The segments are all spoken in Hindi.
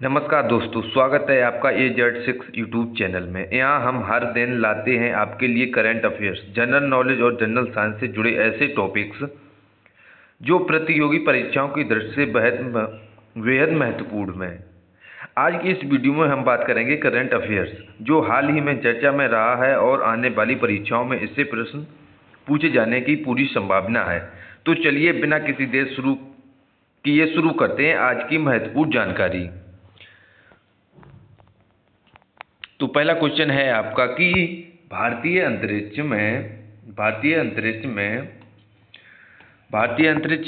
नमस्कार दोस्तों, स्वागत है आपका AZ6 यूट्यूब चैनल में। यहाँ हम हर दिन लाते हैं आपके लिए करंट अफेयर्स, जनरल नॉलेज और जनरल साइंस से जुड़े ऐसे टॉपिक्स जो प्रतियोगी परीक्षाओं की दृष्टि से बेहद महत्वपूर्ण हैं। आज की इस वीडियो में हम बात करेंगे करंट अफेयर्स, जो हाल ही में चर्चा में रहा है और आने वाली परीक्षाओं में इससे प्रश्न पूछे जाने की पूरी संभावना है। तो चलिए बिना किसी देर शुरू करते हैं आज की महत्वपूर्ण जानकारी। तो पहला क्वेश्चन है आपका कि भारतीय अंतरिक्ष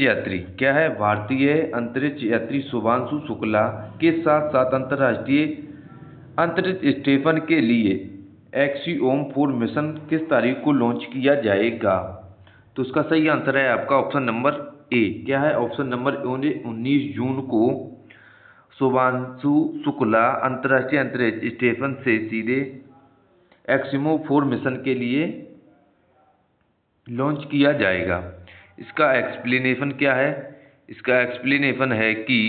यात्री क्या है? भारतीय अंतरिक्ष यात्री शुभांशु शुक्ला के साथ साथ अंतर्राष्ट्रीय अंतरिक्ष स्टेशन के लिए एक्सियोम 4 मिशन किस तारीख को लॉन्च किया जाएगा? तो इसका सही आंसर है आपका ऑप्शन नंबर ए। क्या है? ऑप्शन नंबर 19 जून को शुभांशु शुक्ला अंतर्राष्ट्रीय अंतरिक्ष स्टेशन से सीधे एक्सियोम 4 मिशन के लिए लॉन्च किया जाएगा। इसका एक्सप्लेनेशन क्या है? इसका एक्सप्लेनेशन है कि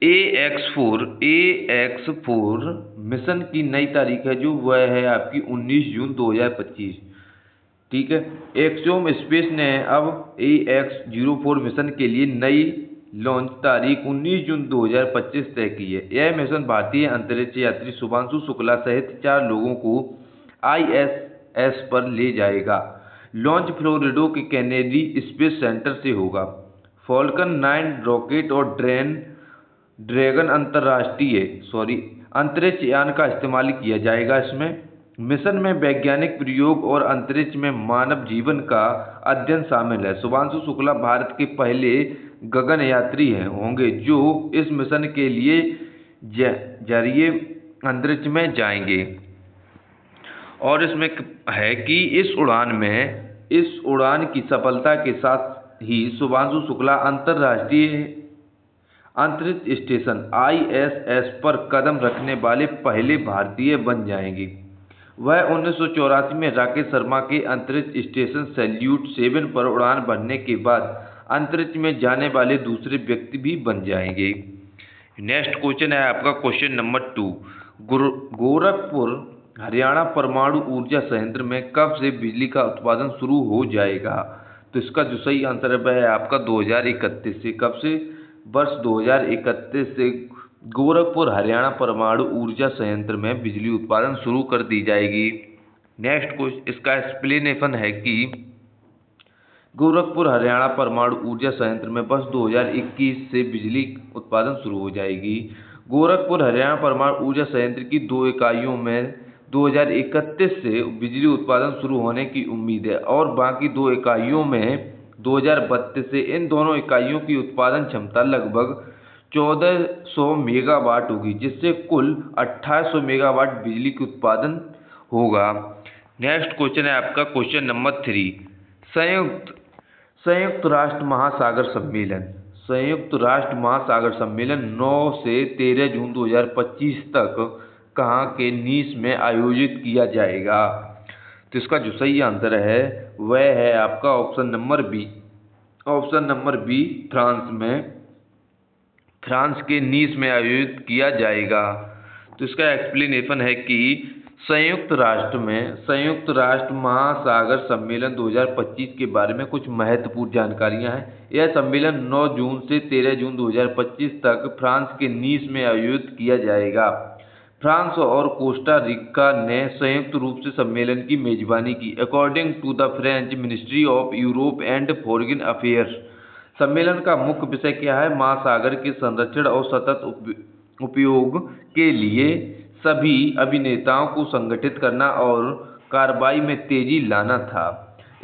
AX4 मिशन की नई तारीख है जो वह है आपकी 19 जून 2025। ठीक है। एक्सियोम स्पेस ने अब AX04 मिशन के लिए नई लॉन्च तारीख 19 जून 2025 तय की है। यह मिशन भारतीय अंतरिक्ष यात्री शुभांशु शुक्ला सहित 4 लोगों को ISS पर ले जाएगा। लॉन्च फ्लोरिडा के कैनेडी स्पेस सेंटर से होगा। फॉल्कन 9 रॉकेट और ड्रैगन अंतरिक्ष यान का इस्तेमाल किया जाएगा। इसमें मिशन में वैज्ञानिक प्रयोग और अंतरिक्ष में मानव जीवन का अध्ययन शामिल है। शुभांशु शुक्ला भारत के पहले गगनयात्री होंगे जो इस मिशन के लिए जरिए अंतरिक्ष में जाएंगे। और इसमें है कि इस उड़ान की सफलता के साथ ही शुभांशु शुक्ला अंतर्राष्ट्रीय अंतरिक्ष स्टेशन ISS पर कदम रखने वाले पहले भारतीय बन जाएंगे। वह 1984 में राकेश शर्मा के अंतरिक्ष स्टेशन सैल्यूट 7 पर उड़ान भरने के बाद अंतरिक्ष में जाने वाले दूसरे व्यक्ति भी बन जाएंगे। नेक्स्ट क्वेश्चन है आपका क्वेश्चन नंबर 2। गोरखपुर हरियाणा परमाणु ऊर्जा संयंत्र में कब से बिजली का उत्पादन शुरू हो जाएगा? तो इसका जो सही आंसर है वह है आपका 2031 से। कब से? वर्ष 2031 से गोरखपुर हरियाणा परमाणु ऊर्जा संयंत्र में बिजली उत्पादन शुरू कर दी जाएगी। नेक्स्ट क्वेश्चन, इसका एक्सप्लेनेशन है कि गोरखपुर हरियाणा परमाणु ऊर्जा संयंत्र में वर्ष 2021 से बिजली उत्पादन शुरू हो जाएगी। गोरखपुर हरियाणा परमाणु ऊर्जा संयंत्र की 2 इकाइयों में 2031 से बिजली उत्पादन शुरू होने की उम्मीद है और बाकी 2 इकाइयों में 2032 से। इन दोनों इकाइयों की उत्पादन क्षमता लगभग 1400 मेगावाट होगी, जिससे कुल 2800 मेगावाट बिजली की उत्पादन होगा। नेक्स्ट क्वेश्चन है आपका क्वेश्चन नंबर 3। संयुक्त राष्ट्र महासागर सम्मेलन 9 से 13 जून 2025 तक कहाँ के नीस में आयोजित किया जाएगा? तो इसका जो सही आंसर है वह है आपका option number B. Option number B, France के नीस में आयोजित किया जाएगा। तो इसका एक्सप्लेनेशन है कि संयुक्त राष्ट्र महासागर सम्मेलन 2025 के बारे में कुछ महत्वपूर्ण जानकारियां हैं। यह सम्मेलन 9 जून से 13 जून 2025 तक फ्रांस के नीस में आयोजित किया जाएगा। फ्रांस और कोस्टा रिका ने संयुक्त रूप से सम्मेलन की मेजबानी की। According to the French ministry of Europe and foreign affairs, सम्मेलन का मुख्य विषय क्या है? महासागर के संरक्षण और सतत उपयोग के लिए सभी अभिनेताओं को संगठित करना और कार्रवाई में तेजी लाना था।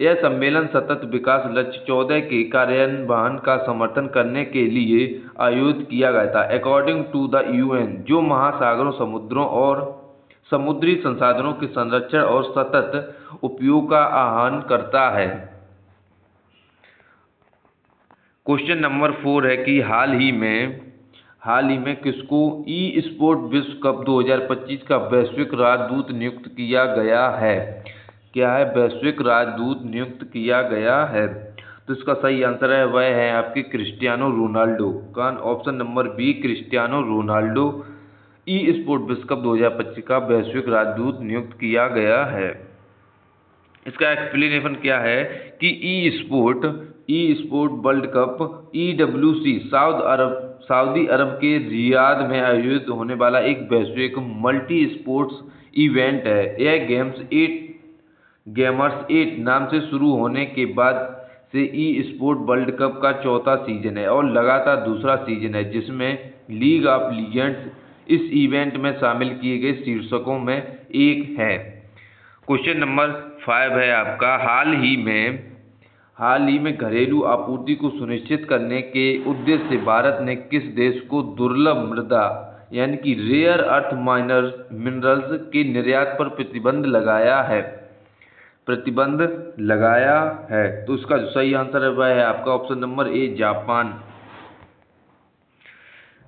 यह सम्मेलन सतत विकास लक्ष्य 14 के कार्यान्वयन का समर्थन करने के लिए आयोजित किया गया था। अकॉर्डिंग टू द UN, जो महासागरों, समुद्रों और समुद्री संसाधनों के संरक्षण और सतत उपयोग का आह्वान करता है। क्वेश्चन नंबर 4 है कि हाल ही में किसको ई स्पोर्ट विश्व कप 2025 का वैश्विक राजदूत नियुक्त किया गया है? क्या है? वैश्विक राजदूत नियुक्त किया गया है। तो इसका सही आंसर है वह है आपके क्रिस्टियानो रोनाल्डो का option number B Cristiano Ronaldo E sport विश्व कप 2025 का वैश्विक राजदूत नियुक्त किया गया है। इसका एक्सप्लेनेशन क्या है कि E sport world cup EWC Saudi Arab के रियाद में आयोजित होने वाला एक वैश्विक मल्टी स्पोर्ट्स इवेंट है। यह गेमर्स 8 नाम से शुरू होने के बाद से ई स्पोर्ट वर्ल्ड कप का चौथा सीजन है और लगातार दूसरा सीजन है जिसमें लीग ऑफ लीजेंड्स इस इवेंट में शामिल किए गए शीर्षकों में एक है। क्वेश्चन नंबर 5 है आपका हाल ही में घरेलू आपूर्ति को सुनिश्चित करने के उद्देश्य से भारत ने किस देश को दुर्लभ मृदा यानी कि रेयर अर्थ मिनरल्स के निर्यात पर प्रतिबंध लगाया है। तो इसका जो सही आंसर है वह है आपका ऑप्शन नंबर ए जापान।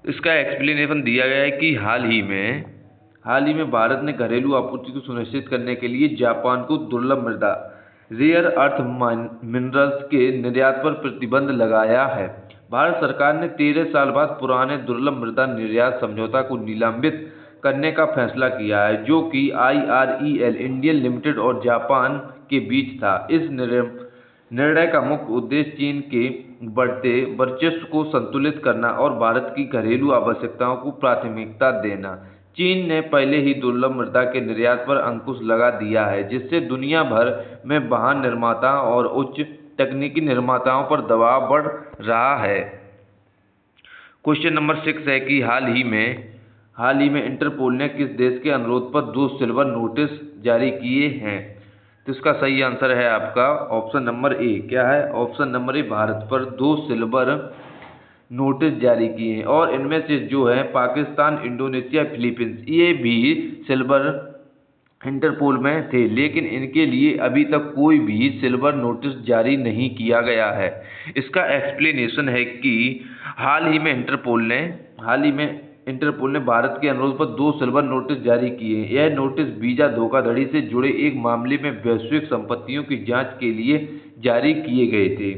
इसका एक्सप्लेनेशन दिया गया है कि हाल ही में भारत ने घरेलू आपूर्ति को सुनिश्चित करने के लिए जापान को दुर्लभ मृदा रेयर अर्थ मिनरल्स के निर्यात पर प्रतिबंध लगाया है। भारत सरकार ने 13 साल बाद पुराने दुर्लभ मृदा निर्यात समझौता को निलंबित करने का फैसला किया है जो कि IREL इंडियन लिमिटेड और जापान के बीच था। इस निर्णय का मुख्य उद्देश्य चीन के बढ़ते वर्चस्व को संतुलित करना और भारत की घरेलू आवश्यकताओं को प्राथमिकता देना। चीन ने पहले ही दुर्लभ मृदा के निर्यात पर अंकुश लगा दिया है जिससे दुनिया भर में वाहन निर्माताओं और उच्च तकनीकी निर्माताओं पर दबाव बढ़ रहा है। क्वेश्चन नंबर 6 है कि हाल ही में इंटरपोल ने किस देश के अनुरोध पर 2 सिल्वर नोटिस जारी किए हैं। तो इसका सही आंसर है आपका ऑप्शन नंबर ए। क्या है? ऑप्शन नंबर ए भारत पर 2 सिल्वर नोटिस जारी किए हैं और इनमें से जो है पाकिस्तान, इंडोनेशिया, फिलीपींस ये भी सिल्वर इंटरपोल में थे लेकिन इनके लिए अभी तक कोई भी सिल्वर नोटिस जारी नहीं किया गया है। इसका एक्सप्लेनेशन है कि हाल ही में इंटरपोल ने भारत के अनुरोध पर 2 सिल्वर नोटिस जारी किए। यह नोटिस वीजा धोखाधड़ी से जुड़े एक मामले में वैश्विक संपत्तियों की जांच के लिए जारी किए गए थे।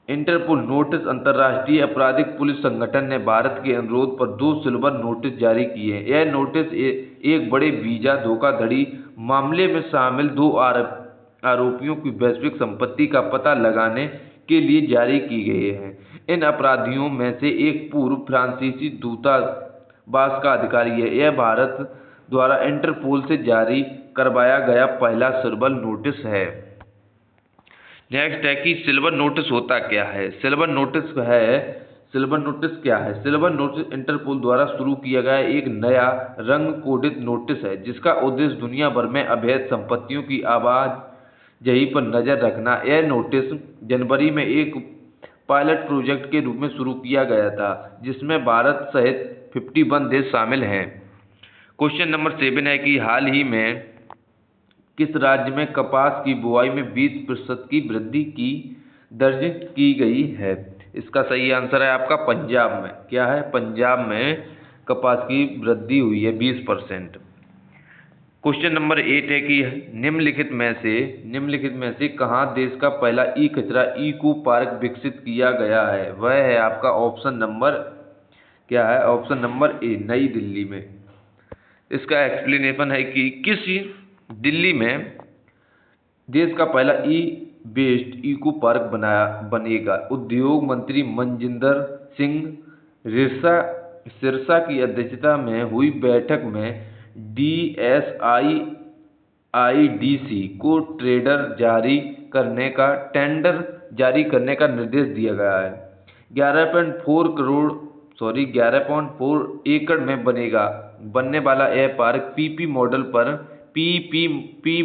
इंटरपोल नोटिस अंतर्राष्ट्रीय आपराधिक पुलिस संगठन ने भारत के अनुरोध पर 2 सिल्वर नोटिस जारी किए। यह नोटिस एक बड़े वीजा धोखाधड़ी मामले में शामिल 2 आरोपियों की वैश्विक संपत्ति का पता लगाने के लिए जारी की गए हैं। इन अपराधियों में से एक पूर्व फ्रांसीसी दूतावास का अधिकारी है। यह भारत द्वारा इंटरपोल से जारी करवाया गया पहला सिल्वर नोटिस है। नेक्स्ट है कि सिल्वर नोटिस होता क्या है। सिल्वर नोटिस क्या है? सिल्वर नोटिस इंटरपोल द्वारा शुरू किया गया एक नया रंग कोडित नोटिस है जिसका उद्देश्य दुनिया भर में अवैध संपत्तियों की आवाजाही पर नजर रखना। यह नोटिस जनवरी में एक पायलट प्रोजेक्ट के रूप में शुरू किया गया था जिसमें भारत सहित 51 देश शामिल हैं। क्वेश्चन नंबर 7 है कि हाल ही में किस राज्य में कपास की बुआई में 20% की वृद्धि की दर्ज की गई है। इसका सही आंसर है आपका पंजाब में। क्या है? पंजाब में कपास की वृद्धि हुई है 20%। क्वेश्चन नंबर 8 है कि निम्नलिखित में से कहाँ देश का पहला ई कचरा इको पार्क विकसित किया गया है। वह है आपका ऑप्शन नंबर क्या है? ऑप्शन नंबर ए नई दिल्ली में। इसका एक्सप्लेनेशन है कि किस दिल्ली में देश का पहला ई वेस्ट इको पार्क बनेगा। उद्योग मंत्री मनजिंदर सिंह सिरसा की अध्यक्षता में हुई बैठक में DSIIDC को टेंडर जारी करने का निर्देश दिया गया है। 11.4 एकड़ में बनने वाला यह पार्क PPP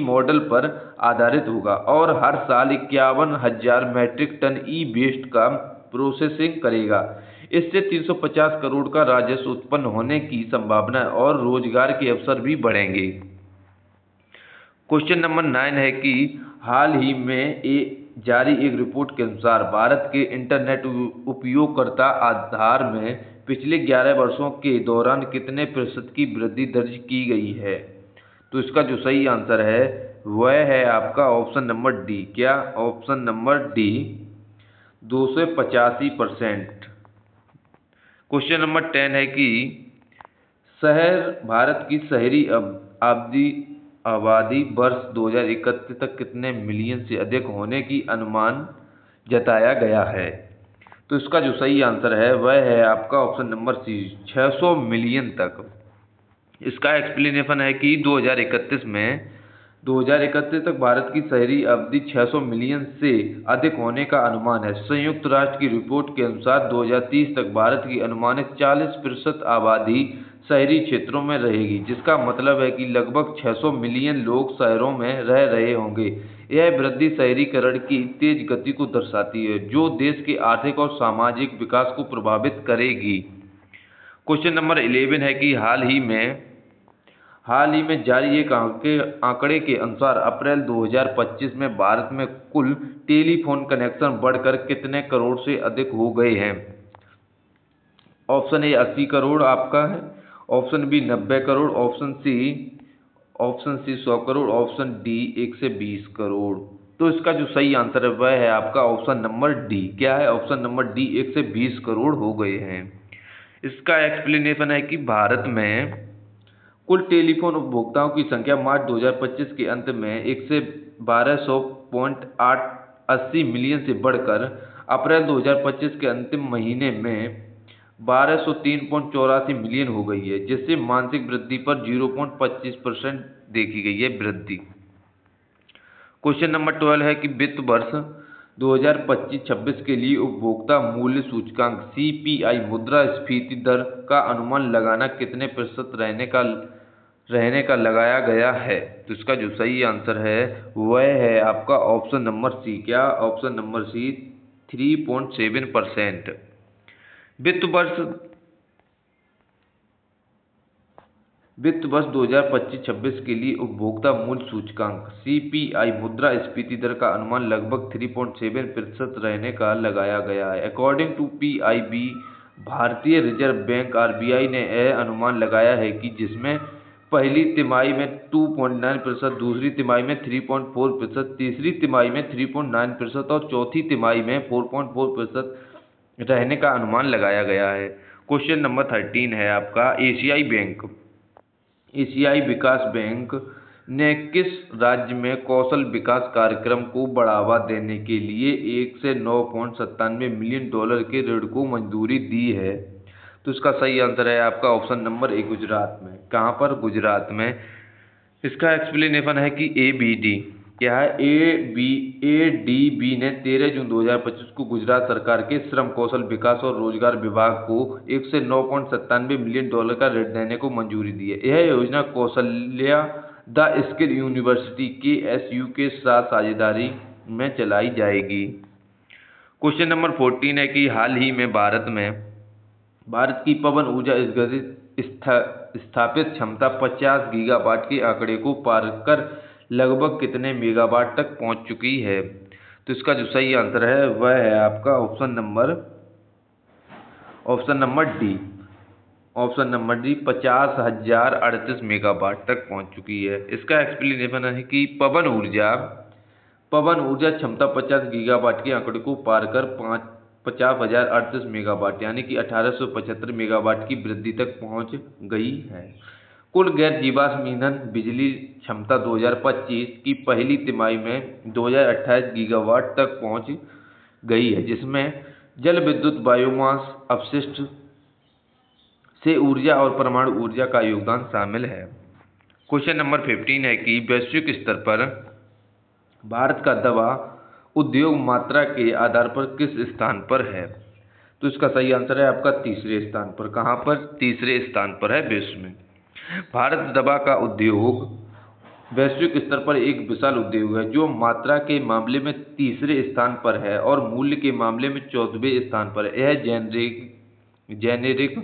मॉडल पर आधारित होगा और हर साल 51,000 मैट्रिक टन ई वेस्ट का प्रोसेसिंग करेगा। इससे 350 करोड़ का राजस्व उत्पन्न होने की संभावना है और रोजगार के अवसर भी बढ़ेंगे। क्वेश्चन नंबर 9 है कि हाल ही में जारी एक रिपोर्ट के अनुसार भारत के इंटरनेट उपयोगकर्ता आधार में पिछले 11 वर्षों के दौरान कितने % की वृद्धि दर्ज की गई है। तो इसका जो सही आंसर है वह है आपका ऑप्शन नंबर डी। क्या? Option number D, 285%। Question number 10 है कि शहर भारत की शहरी आबादी आबादी वर्ष 2031 तक कितने मिलियन से अधिक होने की अनुमान जताया गया है। तो इसका जो सही आंसर है वह है आपका ऑप्शन नंबर सी, 600 मिलियन तक। इसका एक्सप्लेनेशन है कि 2031 तक भारत की शहरी आबादी 600 मिलियन से अधिक होने का अनुमान है। संयुक्त राष्ट्र की रिपोर्ट के अनुसार 2030 तक भारत की अनुमानित 40% आबादी शहरी क्षेत्रों में रहेगी, जिसका मतलब है कि लगभग 600 मिलियन लोग शहरों में रह रहे होंगे। यह वृद्धि शहरीकरण की तेज गति को दर्शाती है, जो देश के आर्थिक और सामाजिक विकास को प्रभावित करेगी। क्वेश्चन नंबर 11 है कि हाल ही में जारी एक आंकड़े के अनुसार अप्रैल 2025 में भारत में कुल टेलीफोन कनेक्शन बढ़कर कितने करोड़ से अधिक हो गए हैं। ऑप्शन ए 80 करोड़ आपका है, option B 90 crore, option C 100 crore, option D 120 crore. तो इसका जो सही आंसर है वह है आपका ऑप्शन नंबर डी। क्या है? ऑप्शन नंबर डी, 120 करोड़ हो गए हैं। इसका एक्सप्लेनेशन है कि भारत में कुल टेलीफोन उपभोक्ताओं की संख्या मार्च 2025 के अंत में 1 से 1200.80 मिलियन से बढ़कर अप्रैल 2025 के अंतिम महीने में 1203.84 मिलियन हो गई है, जिससे मासिक वृद्धि पर 0.25% देखी गई है वृद्धि। क्वेश्चन नंबर 12 है कि वित्त वर्ष 2025-26 के लिए उपभोक्ता मूल्य सूचकांक CPI मुद्रास्फीति दर का अनुमान लगाना कितने प्रतिशत रहने का लगाया गया है। तो इसका जो सही आंसर है वह है आपका ऑप्शन नंबर सी। क्या? Option number C, 3.7%। वित्त वर्ष 2025-26 के लिए उपभोक्ता मूल्य सूचकांक CPI मुद्रास्फीति दर का अनुमान लगभग 3.7% रहने का लगाया गया है। अकॉर्डिंग टू PIB, भारतीय रिजर्व बैंक RBI ने यह अनुमान लगाया है कि जिसमें पहली तिमाही में 2.9%, दूसरी तिमाही में 3.4%, तीसरी तिमाही में 3.9% और चौथी तिमाही में 4.4% रहने का अनुमान लगाया गया है। क्वेश्चन नंबर 13 है आपका एशियाई विकास बैंक ने किस राज्य में कौशल विकास कार्यक्रम को बढ़ावा देने के लिए 1 से 9.97 मिलियन डॉलर के ऋण को मंजूरी दी है। तो इसका सही आंसर है आपका ऑप्शन नंबर ए, गुजरात में। कहाँ पर? गुजरात में। इसका एक्सप्लेनेशन है कि ABD क्या है? ADB ने 13 जून 2025 को गुजरात सरकार के श्रम, कौशल विकास और रोजगार विभाग को 1 से 9.97 मिलियन डॉलर का ऋण देने को मंजूरी दी है। यह योजना Kaushalya the skill university KSU के साथ साझेदारी में चलाई जाएगी। क्वेश्चन नंबर 14 है कि हाल ही में भारत की पवन ऊर्जा स्थापित क्षमता 50 गीगावाट के आंकड़े को पार कर लगभग कितने मेगावाट तक पहुंच चुकी है। तो इसका जो सही आंसर है वह है आपका ऑप्शन नंबर डी, 50,038 मेगावाट तक पहुंच चुकी है। इसका एक्सप्लेनेशन है कि पवन ऊर्जा क्षमता 50 गीगावाट के आंकड़े को पार कर 50,038 मेगावाट यानी कि 1875 मेगावाट की वृद्धि तक पहुंच गई है। कुल गैर जीवाश्म ईंधन बिजली क्षमता 2025 की पहली तिमाही में 2028 गीगावाट तक पहुंच गई है, जिसमें जल विद्युत, बायोमास अपशिष्ट से ऊर्जा और परमाणु ऊर्जा का योगदान शामिल है। क्वेश्चन नंबर 15 है कि वैश्विक स्तर पर भारत का दवा उद्योग मात्रा के आधार पर किस स्थान पर है। तो इसका सही आंसर है आपका तीसरे स्थान पर। कहाँ पर? तीसरे स्थान पर है विश्व में। भारत दवा का उद्योग वैश्विक स्तर पर एक विशाल उद्योग है जो मात्रा के मामले में तीसरे स्थान पर है और मूल्य के मामले में 14वें स्थान पर है। यह जेनेरिक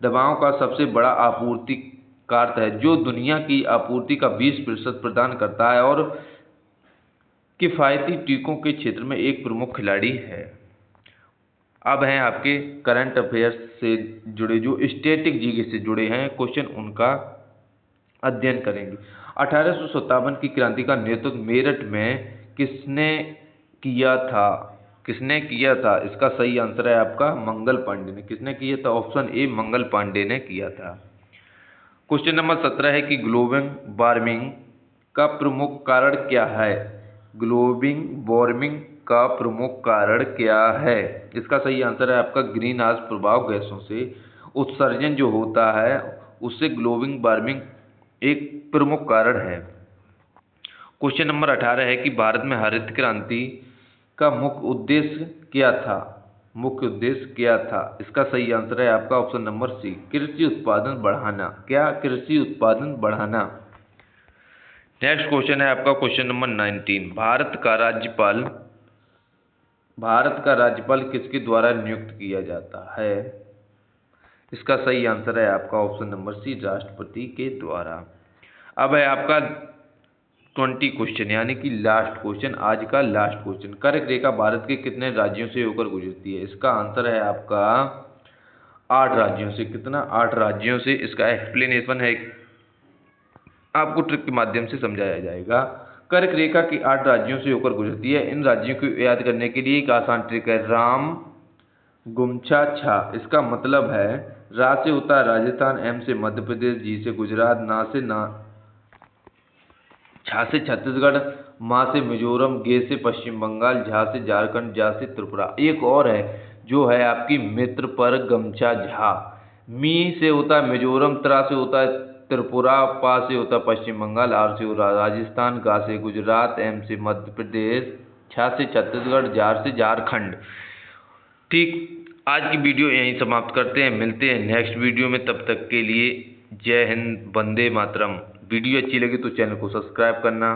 दवाओं का सबसे बड़ा आपूर्तिकर्ता है जो दुनिया की आपूर्ति का 20% प्रदान करता है और किफ़ायती टीकों के क्षेत्र में एक प्रमुख खिलाड़ी है। अब हैं आपके करंट अफेयर्स से जुड़े जो स्टैटिक जीके से जुड़े हैं क्वेश्चन, उनका अध्ययन करेंगे। 1857 की क्रांति का नेतृत्व मेरठ में किसने किया था? किसने किया था? इसका सही आंसर है आपका मंगल पांडे ने। किसने किया था? ऑप्शन ए मंगल पांडे ने किया था। क्वेश्चन नंबर 17 है कि ग्लोबल वार्मिंग का प्रमुख कारण क्या है? ग्लोबल वार्मिंग का प्रमुख कारण क्या है? इसका सही आंसर है आपका ग्रीन हाउस प्रभाव गैसों से उत्सर्जन जो होता है उससे ग्लोबल वार्मिंग एक प्रमुख कारण है। क्वेश्चन नंबर 18 है कि भारत में हरित क्रांति का मुख्य उद्देश्य क्या था? मुख्य उद्देश्य क्या था? इसका सही आंसर है आपका ऑप्शन नंबर सी कृषि उत्पादन बढ़ाना। क्या? कृषि उत्पादन बढ़ाना। नेक्स्ट क्वेश्चन है आपका क्वेश्चन नंबर 19। भारत का राज्यपाल किसके द्वारा नियुक्त किया जाता है? इसका सही आंसर है आपका ऑप्शन नंबर सी राष्ट्रपति के द्वारा। अब है आपका 20 क्वेश्चन यानी कि लास्ट क्वेश्चन, आज का लास्ट क्वेश्चन। कर्क रेखा भारत के कितने राज्यों से होकर गुजरती है? इसका आंसर है आपका 8 राज्यों से। कितना? 8 राज्यों से। इसका एक्सप्लेनेशन है आपको ट्रिक के माध्यम से समझाया जाएगा। कर्क रेखा की 8 राज्यों से होकर गुजरती है। इन राज्यों को याद करने के लिए एक आसान ट्रिक है, राम गुमछा छा। इसका मतलब है रा से होता है राजस्थान, एम से मध्य प्रदेश, जी से गुजरात, ना छा से छत्तीसगढ़, मा से मिजोरम, गे से पश्चिम बंगाल, झा से झारखंड, जा से त्रिपुरा। एक और है जो है आपकी मित्र पर गमछा झा। मी से होता है मिजोरम, त्रा से होता है त्रिपुरा, पा से होता है पश्चिम बंगाल, आर से होता है राजस्थान, गा से गुजरात, एम से मध्य प्रदेश, छा से छत्तीसगढ़, जार से झारखंड। ठीक, आज की वीडियो यहीं समाप्त करते हैं। मिलते हैं नेक्स्ट वीडियो में, तब तक के लिए जय हिंद, वंदे मातरम। वीडियो अच्छी लगी तो चैनल को सब्सक्राइब करना।